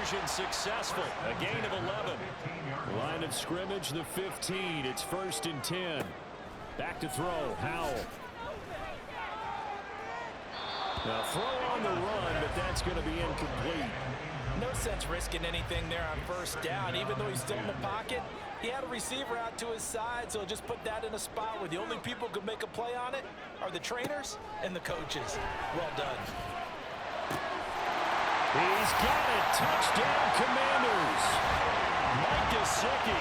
conversion successful. A gain of 11. Line of scrimmage, the 15. It's 1st and 10. Back to throw. Howell. Now throw on the run, but that's going to be incomplete. No sense risking anything there on 1st down. Even though he's still in the pocket, he had a receiver out to his side, so just put that in a spot where the only people who can make a play on it are the trainers and the coaches. Well done. He's got it. Touchdown, Commanders. Mike Gesicki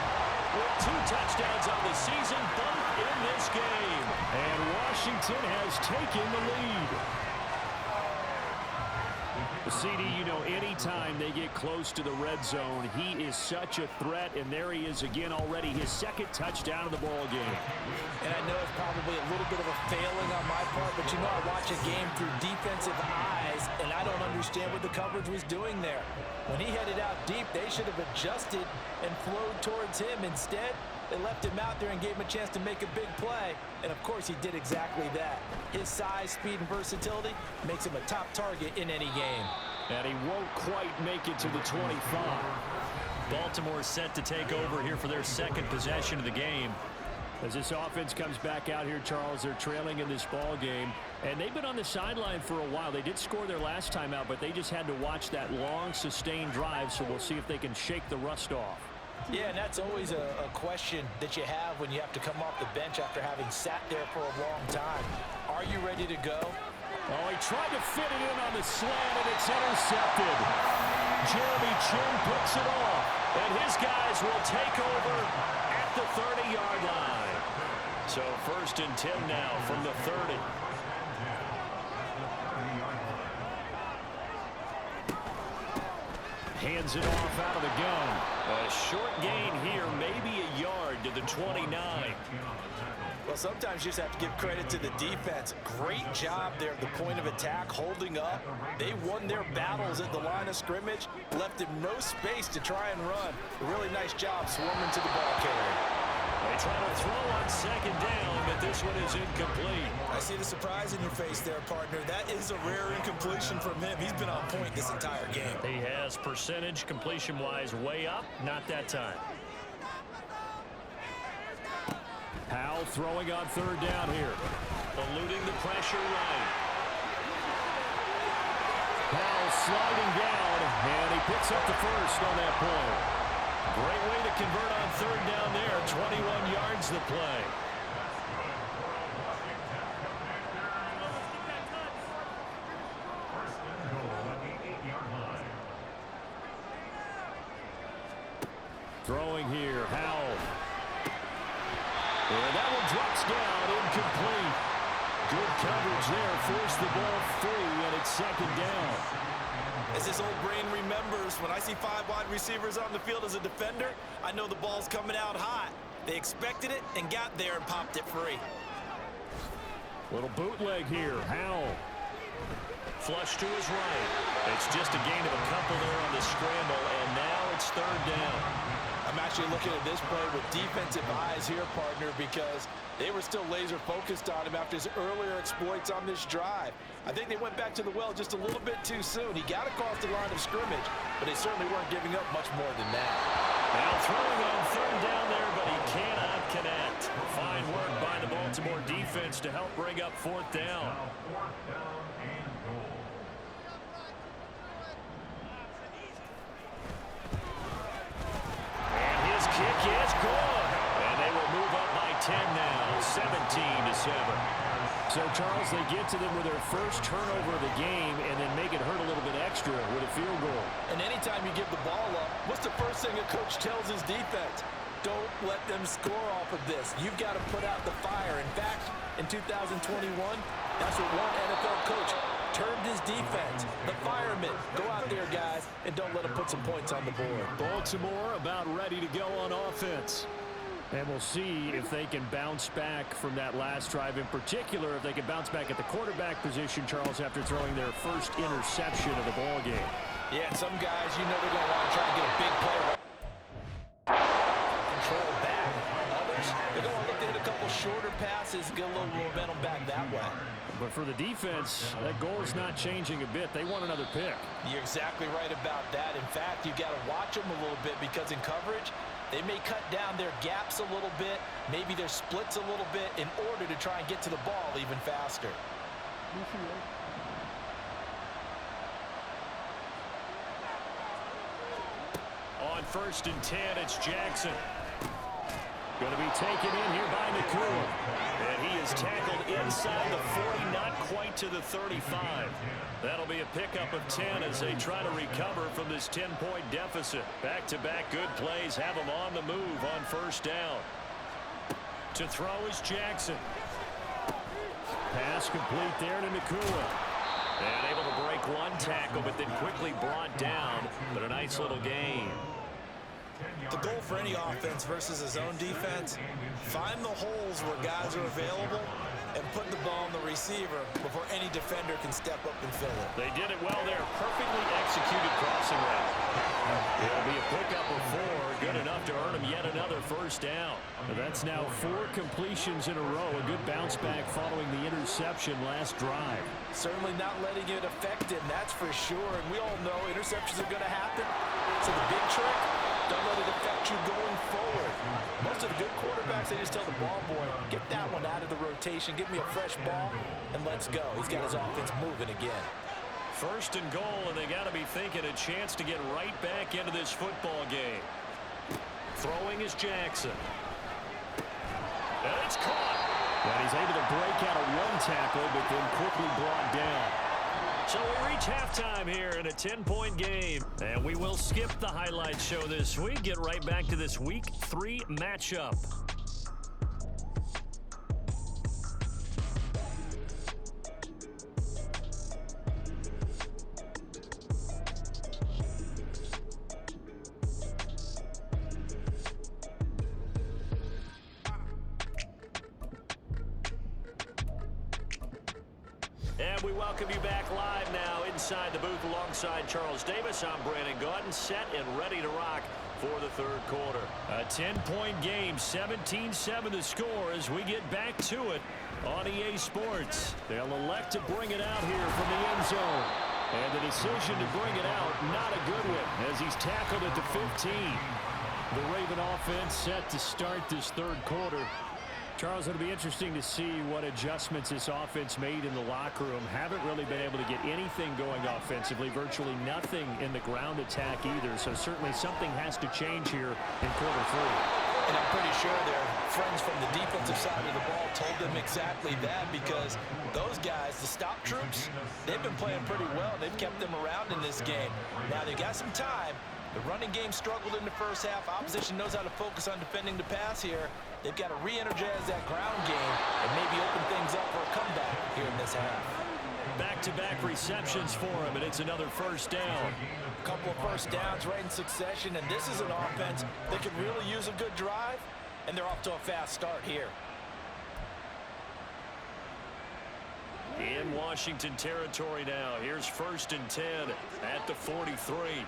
with 2 touchdowns on the season, both in this game. And Washington has taken the lead. CD, you know, anytime they get close to the red zone, he is such a threat, and there he is again already, his 2nd touchdown of the ball game. And I know it's probably a little bit of a failing on my part, but you know I watch a game through defensive eyes, and I don't understand what the coverage was doing there. When he headed out deep, they should have adjusted and flowed towards him. Instead, they left him out there and gave him a chance to make a big play. And, of course, he did exactly that. His size, speed, and versatility makes him a top target in any game. And he won't quite make it to the 25. Baltimore is set to take over here for their 2nd possession of the game. As this offense comes back out here, Charles, they're trailing in this ball game. And they've been on the sideline for a while. They did score their last time out, but they just had to watch that long, sustained drive. So we'll see if they can shake the rust off. Yeah, and that's always a question that you have when you have to come off the bench after having sat there for a long time. Are you ready to go? Oh, he tried to fit it in on the slant, and it's intercepted. Jeremy Chin puts it off, and his guys will take over at the 30-yard line. So 1st and 10 now from the 30. Hands it off out of the gun. A short gain here, maybe a yard to the 29. Well, sometimes you just have to give credit to the defense. Great job there at the point of attack, holding up. They won their battles at the line of scrimmage, left him no space to try and run. A really nice job swarming to the ball carrier. They try to throw on 2nd down, but this one is incomplete. I see the surprise in your face there, partner. That is a rare incompletion from him. He's been on point this entire game. He has percentage completion-wise way up, not that time. Howell throwing on 3rd down here. Eluding the pressure right. Howell sliding down, and he picks up the 1st on that play. Great way to convert on 3rd down there. 21 yards the play. Throwing here, Howell. And that one drops down, incomplete. Good coverage there, forced the ball free, and it's 2nd down. As his old brain remembers, when I see 5 wide receivers on the field as a defender, I know the ball's coming out hot. They expected it and got there and popped it free. Little bootleg here, Howell. Flush to his right. It's just a gain of a couple there on the scramble, and now it's 3rd down. I'm actually looking at this play with defensive eyes here, partner, because they were still laser focused on him after his earlier exploits on this drive. I think they went back to the well just a little bit too soon. He got across the line of scrimmage, but they certainly weren't giving up much more than that. Now throwing on 3rd down there, but he cannot connect. Fine work by the Baltimore defense to help bring up 4th down. Kick is good. And they will move up by 10 now, 17-7. So, Charles, they get to them with their first turnover of the game and then make it hurt a little bit extra with a field goal. And anytime you give the ball up, what's the first thing a coach tells his defense? Don't let them score off of this. You've got to put out the fire. In fact, in 2021, that's what one NFL coach termed his defense. The firemen. Go out there, guys, and don't let them put some points on the board. Baltimore about ready to go on offense. And we'll see if they can bounce back from that last drive. In particular, if they can bounce back at the quarterback position, Charles, after throwing their first interception of the ball game. Yeah, and some guys, you know they're going to want to try to get a big play. Control back. Others, they're going to look to hit a couple shorter passes, get a little momentum back that way. But for the defense, that goal is not changing a bit. They want another pick. You're exactly right about that. In fact, you've got to watch them a little bit because in coverage, they may cut down their gaps a little bit, maybe their splits a little bit in order to try and get to the ball even faster. On 1st and 10, it's Jackson. Going to be taken in here by Nakua. And he is tackled inside the 40, not quite to the 35. That'll be a pickup of 10 as they try to recover from this 10-point deficit. Back-to-back good plays have them on the move on 1st down. To throw is Jackson. Pass complete there to Nakua. And able to break one tackle, but then quickly brought down. But a nice little gain. The goal for any offense versus his own defense, find the holes where guys are available and put the ball on the receiver before any defender can step up and fill it. They did it well there. Perfectly executed crossing route. It'll be a pickup of 4. Good enough to earn him yet another 1st down. That's now 4 completions in a row. A good bounce back following the interception last drive. Certainly not letting it affect him, that's for sure. And we all know interceptions are going to happen. So the big trick, don't let it affect you going forward. Most of the good quarterbacks, they just tell the ball boy, get that one out of the rotation, give me a fresh ball, and let's go. He's got his offense moving again. 1st and goal, and they got to be thinking a chance to get right back into this football game. Throwing is Jackson. And it's caught. And he's able to break out of one tackle, but then quickly brought down. So we reach halftime here in a 10-point game. And we will skip the highlight show this week. Get right back to this Week 3 matchup. And we welcome you back live now inside the booth alongside Charles Davis. I'm Brandon Gaudin, set and ready to rock for the 3rd quarter. A 10-point game, 17-7 the score as we get back to it on EA Sports. They'll elect to bring it out here from the end zone. And the decision to bring it out, not a good one, as he's tackled at the 15. The Raven offense set to start this 3rd quarter. Charles, it'll be interesting to see what adjustments this offense made in the locker room. Haven't really been able to get anything going offensively, virtually nothing in the ground attack either. So certainly something has to change here in quarter 3. And I'm pretty sure their friends from the defensive side of the ball told them exactly that, because those guys, the stop troops, they've been playing pretty well. They've kept them around in this game. Now they've got some time. The running game struggled in the 1st half. Opposition knows how to focus on defending the pass here. They've got to re-energize that ground game and maybe open things up for a comeback here in this half. Back-to-back receptions for him, and it's another 1st down. A couple of 1st downs right in succession, and this is an offense that could really use a good drive, and they're off to a fast start here. In Washington territory now. Here's 1st and 10 at the 43.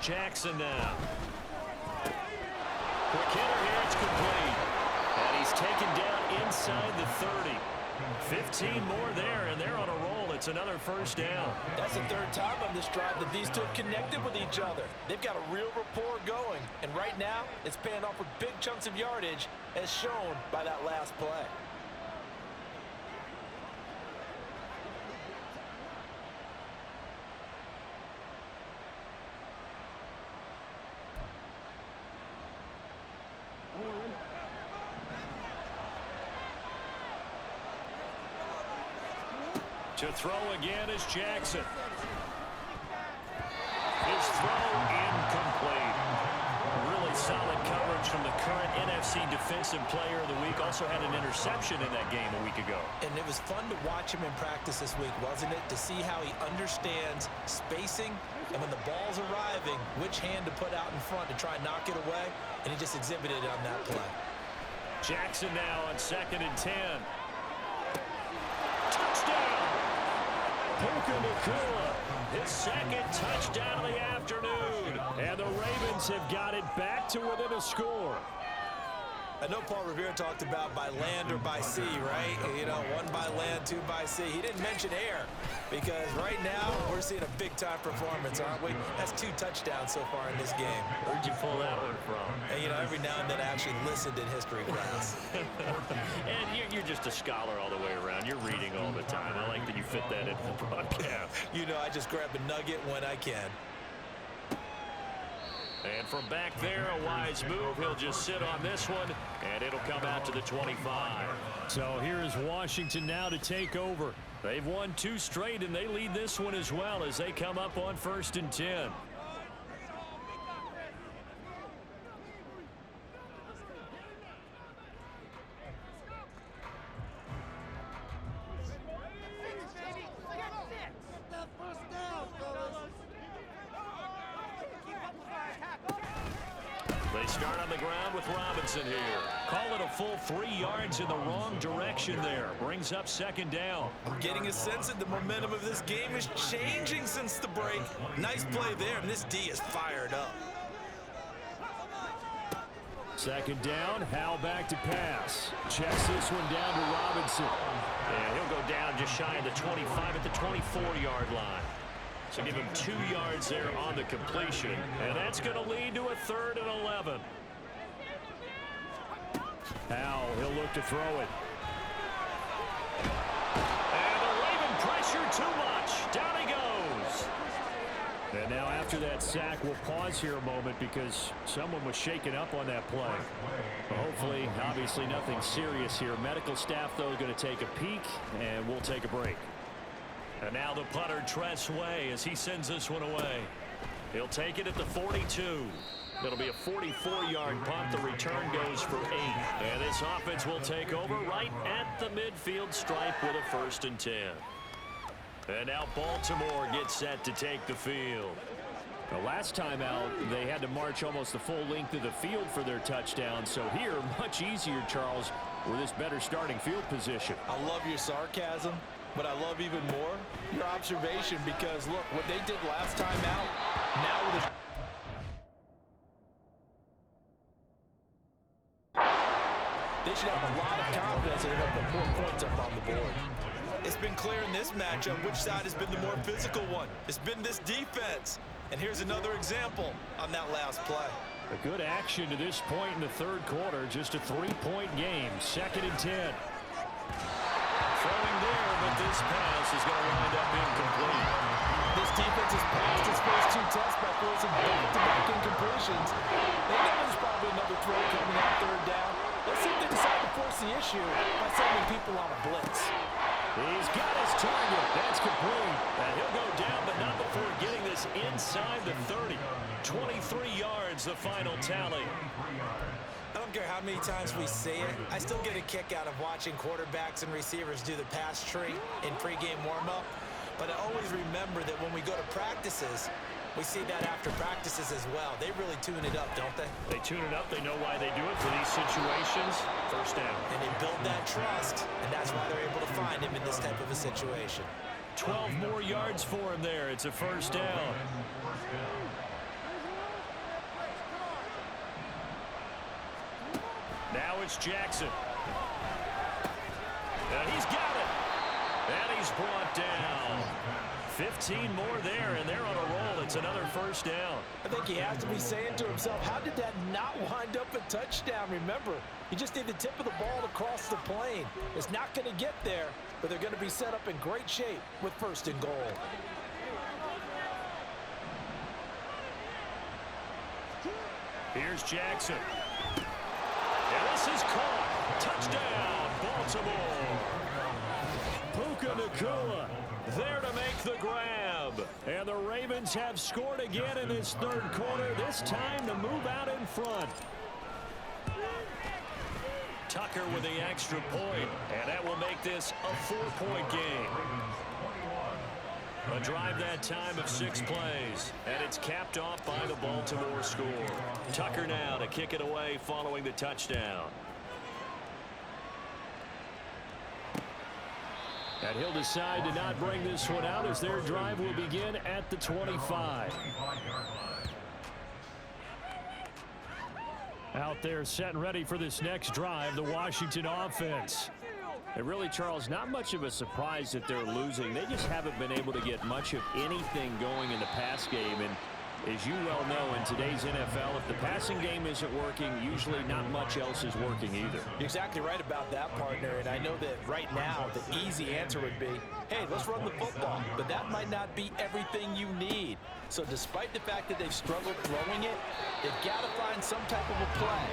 Jackson now. Quick hitter here, it's complete. And he's taken down inside the 30. 15 more there, and they're on a roll. It's another 1st down. That's the 3rd time on this drive that these two have connected with each other. They've got a real rapport going, and right now it's paying off with big chunks of yardage, as shown by that last play. To throw again is Jackson. His throw incomplete. Really solid coverage from the current NFC Defensive Player of the Week. Also had an interception in that game a week ago. And it was fun to watch him in practice this week, wasn't it? To see how he understands spacing and when the ball's arriving, which hand to put out in front to try and knock it away. And he just exhibited it on that play. Jackson now on 2nd and 10. Touchdown! Puka Nakua his second touchdown of the afternoon. And the Ravens have got it back to within a score. I know Paul Revere talked about by land or by sea, right? You know, one by land, two by sea. He didn't mention air because right now we're seeing a big-time performance, aren't we? That's 2 touchdowns so far in this game. Where'd you pull that one from? And, you know, every now and then I actually listened in history class. And you're just a scholar all the way around. You're reading all the time. I like that you fit that into the broadcast. You know, I just grab a nugget when I can. And from back there, a wise move. He'll just sit on this one, and it'll come out to the 25. So here is Washington now to take over. They've won 2 straight, and they lead this one as well as they come up on 1st and 10. They start on the ground with Robinson here. Call it a full 3 yards in the wrong direction there. Brings up 2nd down. I'm getting a sense that the momentum of this game is changing since the break. Nice play there, and this D is fired up. 2nd down, Howell back to pass. Checks this one down to Robinson. Yeah, he'll go down just shy of the 25 at the 24-yard line. So give him 2 yards there on the completion. And that's going to lead to a 3rd and 11. Howell, he'll look to throw it. And the Raven pressure too much. Down he goes. And now after that sack, we'll pause here a moment because someone was shaken up on that play. Hopefully, obviously nothing serious here. Medical staff, though, going to take a peek, and we'll take a break. And now the punter, Tress Way, as he sends this one away. He'll take it at the 42. It'll be a 44-yard punt. The return goes for 8. And this offense will take over right at the midfield stripe with a 1st and 10. And now Baltimore gets set to take the field. The last time out, they had to march almost the full length of the field for their touchdown. So here, much easier, Charles, with this better starting field position. I love your sarcasm, but I love even more your observation because, look, what they did last time out, now with a... They should have a lot of confidence that they're going to put more points up on the board. It's been clear in this matchup which side has been the more physical one. It's been this defense. And here's another example on that last play. A good action to this point in the 3rd quarter. Just a 3-point game. 2nd and 10. Throwing there, but this pass is going to wind up incomplete. This defense has passed its first 2 tests by forcing back-to-back incompletions. They know there's probably another throw coming on 3rd down. Let's see if they decide to force the issue by sending people on a blitz. He's got his target. That's complete. And he'll go down, but not before getting this inside the 30. 23 yards, the final tally. I don't care how many times we see it. I still get a kick out of watching quarterbacks and receivers do the pass tree in pregame warm-up. But I always remember that when we go to practices, we see that after practices as well. They really tune it up, don't they? They tune it up. They know why they do it for these situations. 1st down. And they build that trust, and that's why they're able to find him in this type of a situation. 12 more yards for him there. It's a 1st down. Now it's Jackson. And he's got it. And he's brought down. 15 more there, and they're on a roll. It's another 1st down. I think he has to be saying to himself, how did that not wind up a touchdown? Remember, you just need the tip of the ball to cross the plane. It's not going to get there, but they're going to be set up in great shape with 1st and goal. Here's Jackson. And this is caught. Touchdown, Baltimore. Puka Nacua there to make the grab. And the Ravens have scored again in this 3rd quarter, this time to move out in front. Tucker with the extra point, and that will make this a 4-point game. A drive that time of 6 plays, and it's capped off by the Baltimore score. Tucker now to kick it away following the touchdown. And he'll decide to not bring this one out as their drive will begin at the 25. Out there set and ready for this next drive, the Washington offense. And really, Charles, not much of a surprise that they're losing. They just haven't been able to get much of anything going in the pass game. And as you well know, in today's NFL, if the passing game isn't working, usually not much else is working either. You're exactly right about that, partner. And I know that right now the easy answer would be, hey, let's run the football. But that might not be everything you need. So despite the fact that they've struggled throwing it, they've got to find some type of a play,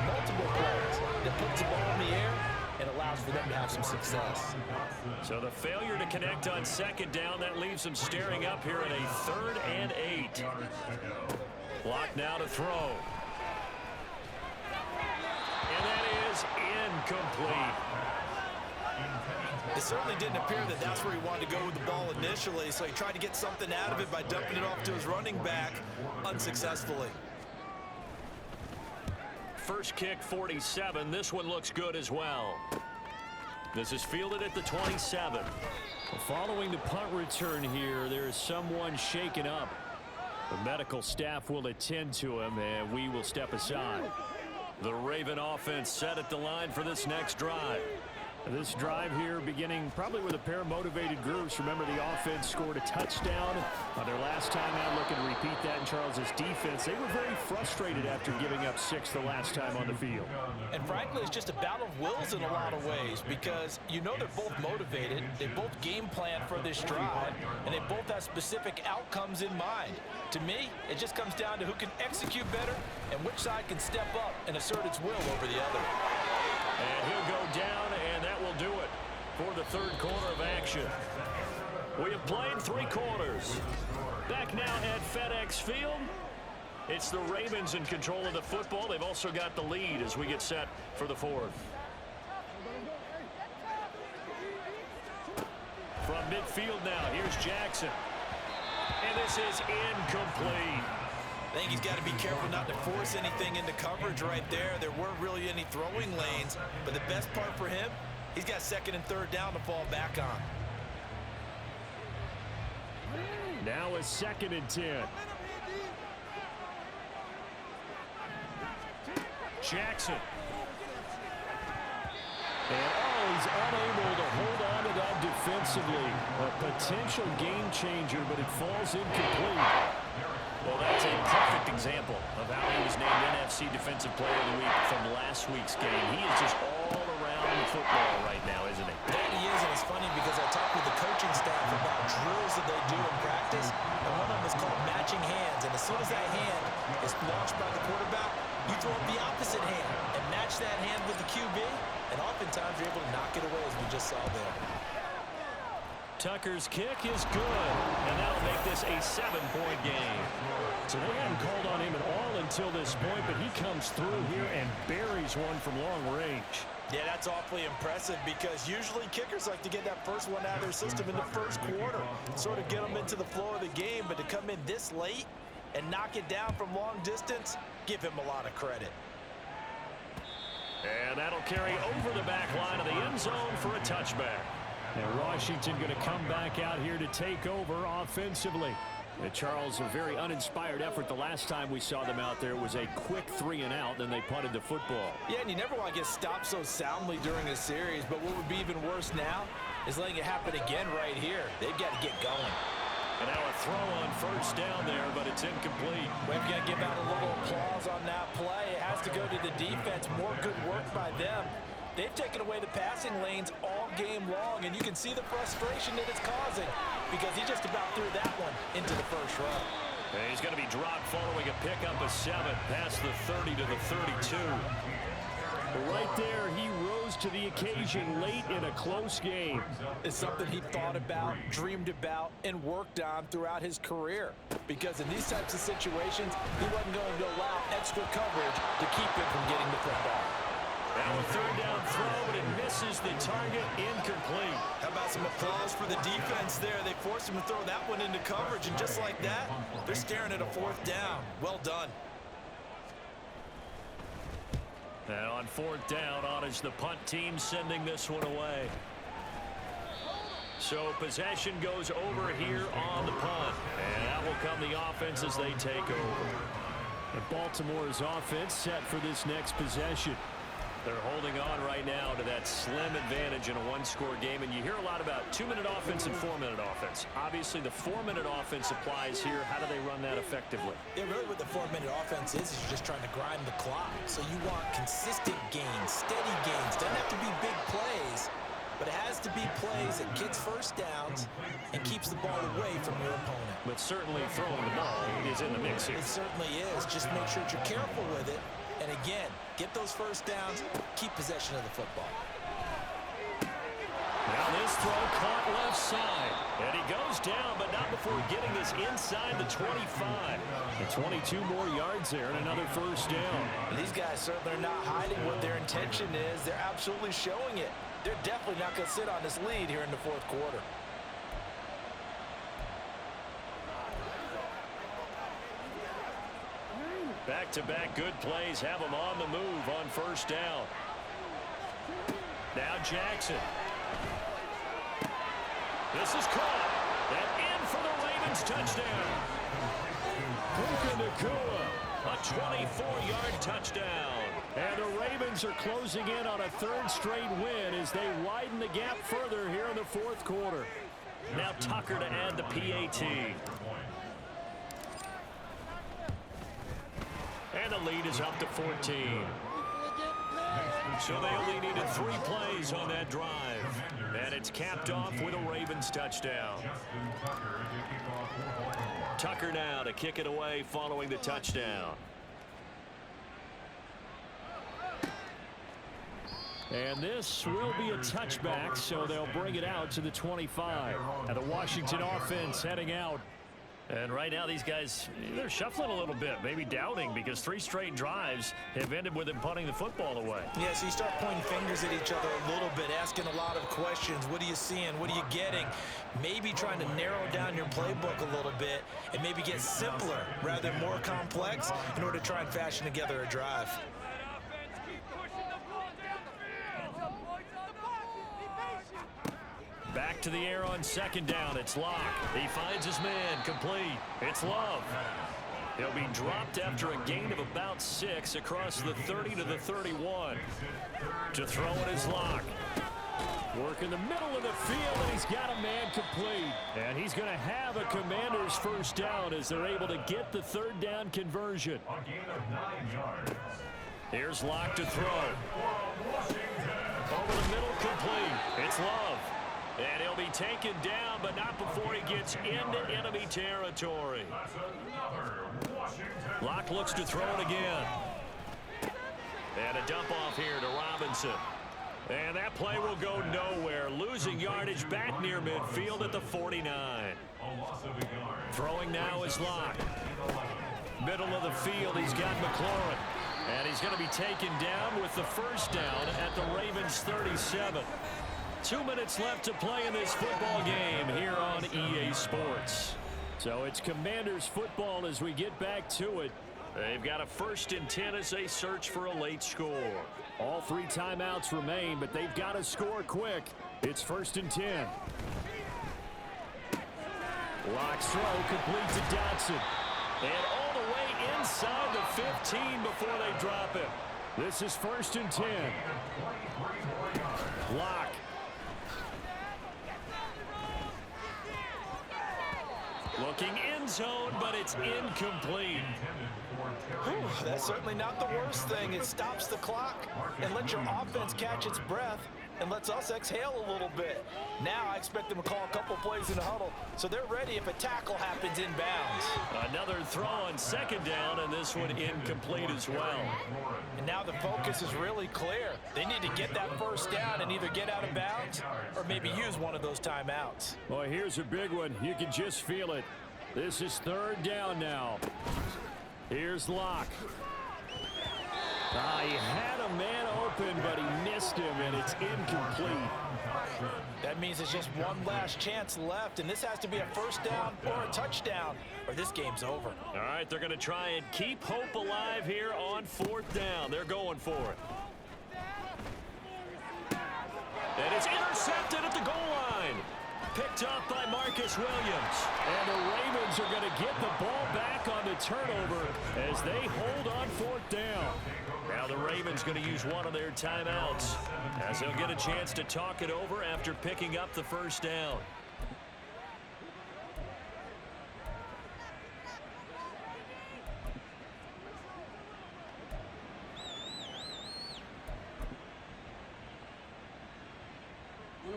multiple plays, that puts the ball in the air and allows for them to have some success. So the failure to connect on second down, that leaves them staring up here at a 3rd and 8. Block now to throw. And that is incomplete. It certainly didn't appear that that's where he wanted to go with the ball initially, so he tried to get something out of it by dumping it off to his running back unsuccessfully. First kick, 47. This one looks good as well. This is fielded at the 27. Following the punt return here, there is someone shaken up. The medical staff will attend to him, and we will step aside. The Raven offense set at the line for this next drive. This drive here beginning probably with a pair of motivated groups. Remember, the offense scored a touchdown on their last time out. Looking to repeat that in Charles's defense. They were very frustrated after giving up 6 the last time on the field. And frankly, it's just a battle of wills in a lot of ways because you know they're both motivated. They both game plan for this drive, and they both have specific outcomes in mind. To me, it just comes down to who can execute better and which side can step up and assert its will over the other. And he'll go down, and that will do it for the 3rd quarter of action. We have played 3 quarters. Back now at FedEx Field. It's the Ravens in control of the football. They've also got the lead as we get set for the 4th. From midfield now, here's Jackson. And this is incomplete. I think he's got to be careful not to force anything into coverage right there. There weren't really any throwing lanes, but the best part for him, he's got 2nd and 3rd down to fall back on. Now a 2nd and 10. Jackson. And he's unable to hold on to that defensively. A potential game changer, but it falls incomplete. Well, that's a perfect example of how he was named NFC Defensive Player of the Week from last week's game. He is just all around the football right now, isn't he? That he is, and it's funny because I talked with the coaching staff about drills that they do in practice, and one of them is called matching hands. And as soon as that hand is launched by the quarterback, you throw up the opposite hand and match that hand with the QB, and oftentimes you're able to knock it away, as we just saw there. Tucker's kick is good, and that'll make this a 7-point game. So they hadn't called on him at all until this point, but he comes through here and buries one from long range. Yeah, that's awfully impressive because usually kickers like to get that first one out of their system in the first quarter, sort of get them into the flow of the game, but to come in this late and knock it down from long distance, give him a lot of credit. And that'll carry over the back line of the end zone for a touchback. And Washington going to come back out here to take over offensively. And Charles, a very uninspired effort the last time we saw them out there. It was a quick 3 and out, then they punted the football. Yeah, and you never want to get stopped so soundly during a series, but what would be even worse now is letting it happen again right here. They've got to get going. And now a throw on first down there, but it's incomplete. We've got to give out a little applause on that play. It has to go to the defense. More good work by them. They've taken away the passing lanes all game long, and you can see the frustration that it's causing because he just about threw that one into the first row. And he's going to be dropped following a pickup of 7 past the 30 to the 32. Right there, he rose to the occasion late in a close game. It's something he thought about, dreamed about, and worked on throughout his career. Because in these types of situations, he wasn't going to allow extra coverage to keep him from getting the football. Now a 3rd down throw, but it misses the target, incomplete. How about some applause for the defense there? They forced him to throw that one into coverage, and just like that, they're staring at a 4th down. Well done. Now on 4th down, on is the punt team sending this one away. So possession goes over here on the punt. And that will come the offense as they take over. And Baltimore's offense set for this next possession. They're holding on right now to that slim advantage in a one-score game. And you hear a lot about 2-minute offense and 4-minute offense. Obviously, the 4-minute offense applies here. How do they run that effectively? Yeah, really what the 4-minute offense is you're just trying to grind the clock. So you want consistent gains, steady gains. Doesn't have to be big plays, but it has to be plays that gets first downs and keeps the ball away from your opponent. But certainly throwing the ball is in the mix here. It certainly is. Just make sure that you're careful with it. And again, get those first downs, keep possession of the football. Now this throw caught left side. And he goes down, but not before getting this inside the 25. And 22 more yards there and another first down. And these guys certainly are not hiding what their intention is. They're absolutely showing it. They're definitely not going to sit on this lead here in the fourth quarter. Back-to-back good plays have them on the move on first down. Now Jackson. This is caught. And in for the Ravens touchdown. Puka Nacua. A 24-yard touchdown. And the Ravens are closing in on a third straight win as they widen the gap further here in the fourth quarter. Now Tucker to add the PAT. And the lead is up to 14. So they only needed 3 plays on that drive. And it's capped off with a Ravens touchdown. Tucker now to kick it away following the touchdown. And this will be a touchback, so they'll bring it out to the 25. And the Washington offense heading out. And right now these guys, they're shuffling a little bit, maybe doubting, because 3 straight drives have ended with them punting the football away. Yeah, so you start pointing fingers at each other a little bit, asking a lot of questions. What are you seeing? What are you getting? Maybe trying to narrow down your playbook a little bit and maybe get simpler rather than more complex in order to try and fashion together a drive. Back to the air on second down. It's Locke. He finds his man. Complete. It's Love. He'll be dropped after a gain of about 6 across the 30 to the 31. To throw it is Locke. Work in the middle of the field, and he's got a man complete. And he's going to have a Commander's first down as they're able to get the third down conversion. Here's Locke to throw. Over the middle, complete. It's Love. And he'll be taken down, but not before he gets into enemy territory. Locke looks to throw it again. And a dump off here to Robinson. And that play will go nowhere. Losing yardage back near midfield at the 49. Throwing now is Locke. Middle of the field, he's got McLaurin. And he's going to be taken down with the first down at the Ravens 37. 2 minutes left to play in this football game here on EA Sports. So it's Commanders football as we get back to it. They've got a 1st and 10 as they search for a late score. All 3 timeouts remain, but they've got to score quick. It's 1st and 10. Locke's throw complete to Dotson. And all the way inside the 15 before they drop him. This is 1st and 10. Locke. Looking end zone, but it's incomplete. Whew, that's certainly not the worst thing. It stops the clock and lets your offense catch its breath and lets us exhale a little bit. Now I expect them to call a couple plays in the huddle so they're ready if a tackle happens inbounds. Another throw on second down, and this one incomplete as well. And now the focus is really clear. They need to get that first down and either get out of bounds or maybe use one of those timeouts. Well, here's a big one. You can just feel it. This is 3rd down now. Here's Locke. He had a man open, but he missed him, and it's incomplete. That means there's just one last chance left, and this has to be a first down or a touchdown, or this game's over. All right, they're going to try and keep hope alive here on 4th down. They're going for it. And it's intercepted at the goal line. Chris Williams. And the Ravens are going to get the ball back on the turnover as they hold on fourth down. Now the Ravens going to use one of their timeouts as they'll get a chance to talk it over after picking up the first down.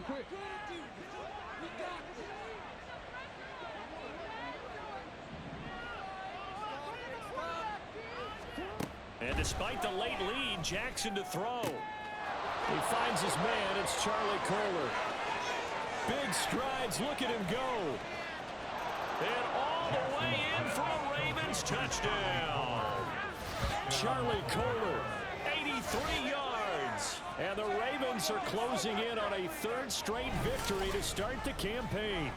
Quick. And despite the late lead, Jackson to throw. He finds his man. It's Charlie Kohler. Big strides. Look at him go. And all the way in for a Ravens touchdown. Charlie Kohler, 83 yards. and the Ravens are closing in on a third straight victory to start the campaign.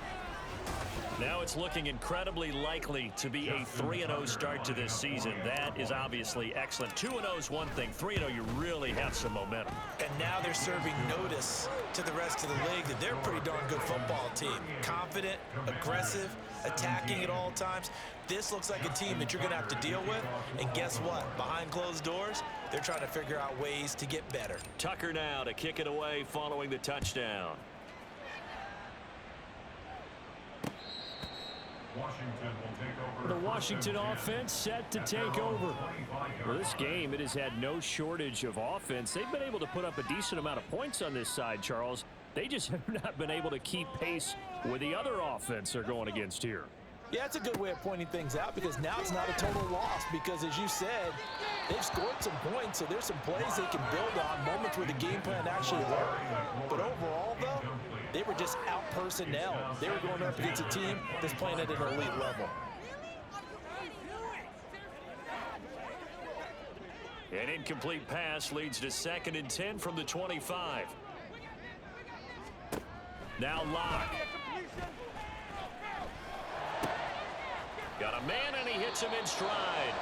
Now it's looking incredibly likely to be a 3-0 start to this season. That is obviously excellent. 2-0 is one thing. 3-0, you really have some momentum. And now they're serving notice to the rest of the league that they're a pretty darn good football team. Confident, aggressive, attacking at all times. This looks like a team that you're going to have to deal with. And guess what? Behind closed doors, they're trying to figure out ways to get better. Tucker now to kick it away following the touchdown. The Washington offense set to take over. Well, this game, it has had no shortage of offense. They've been able to put up a decent amount of points on this side, Charles. They just have not been able to keep pace with the other offense they're going against here. Yeah, that's a good way of pointing things out because now it's not a total loss because, as you said, they've scored some points, so there's some plays they can build on, moments where the game plan actually worked. But overall, though, they were just out-personnel. They were going up against a team that's playing at an elite level. An incomplete pass leads to 2nd and 10 from the 25. Now Locke. Got a man, and he hits him in stride.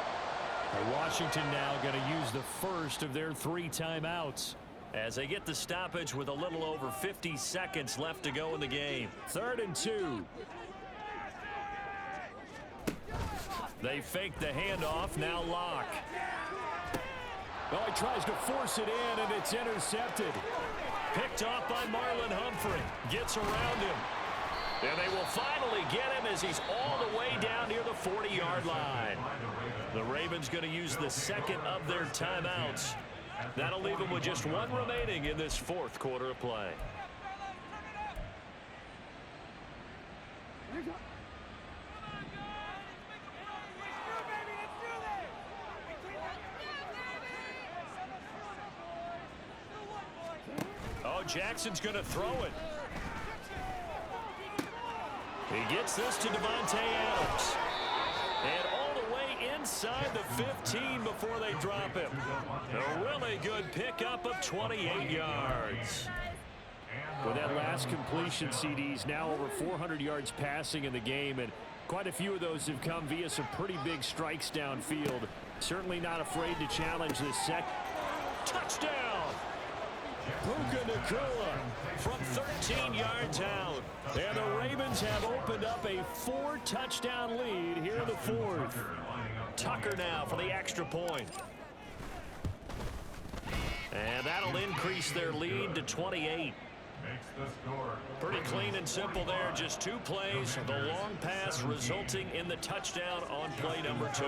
Washington now going to use the first of their 3 timeouts. As they get the stoppage with a little over 50 seconds left to go in the game. 3rd and 2. They fake the handoff. Now Locke. Oh, he tries to force it in, and it's intercepted. Picked off by Marlon Humphrey. Gets around him. And they will finally get him as he's all the way down near the 40-yard line. The Ravens going to use the 2nd of their timeouts. That'll leave them with just 1 remaining in this 4th quarter of play. Oh, Jackson's going to throw it. He gets this to Devontae Adams. And all the way inside the 15 before they drop him. A really good pickup of 28 yards. With that last completion, CD's now over 400 yards passing in the game, and quite a few of those have come via some pretty big strikes downfield. Certainly not afraid to challenge this second. Touchdown! Puka Nacua From 13 yards out. And the Ravens have opened up a 4-touchdown lead here in the 4th. Tucker now for the extra point. And that'll increase their lead to 28. Pretty clean and simple there. Just 2 plays. The long pass resulting in the touchdown on play number 2.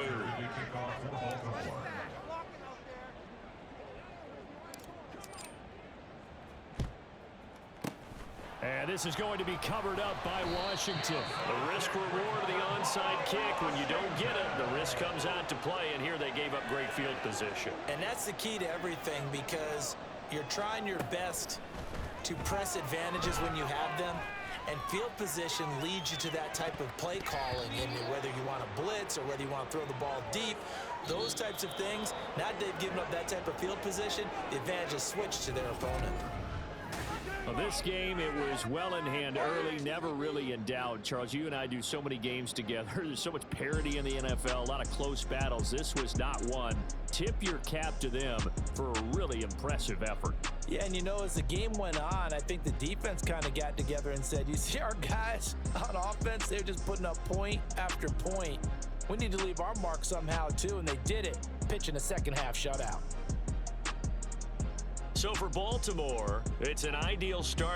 And this is going to be covered up by Washington. The risk reward of the onside kick. When you don't get it, the risk comes out to play, and here they gave up great field position. And that's the key to everything because you're trying your best to press advantages when you have them, and field position leads you to that type of play calling. And whether you want to blitz or whether you want to throw the ball deep, those types of things, now that they've given up that type of field position, the advantage is switched to their opponent. Well, this game, it was well in hand early, never really in doubt. Charles, you and I do so many games together. There's so much parity in the NFL, a lot of close battles. This was not one. Tip your cap to them for a really impressive effort. Yeah, and you know, as the game went on, I think the defense kind of got together and said, you see our guys on offense, they're just putting up point after point. We need to leave our mark somehow, too, and they did it, pitching a second-half shutout. So for Baltimore, it's an ideal start.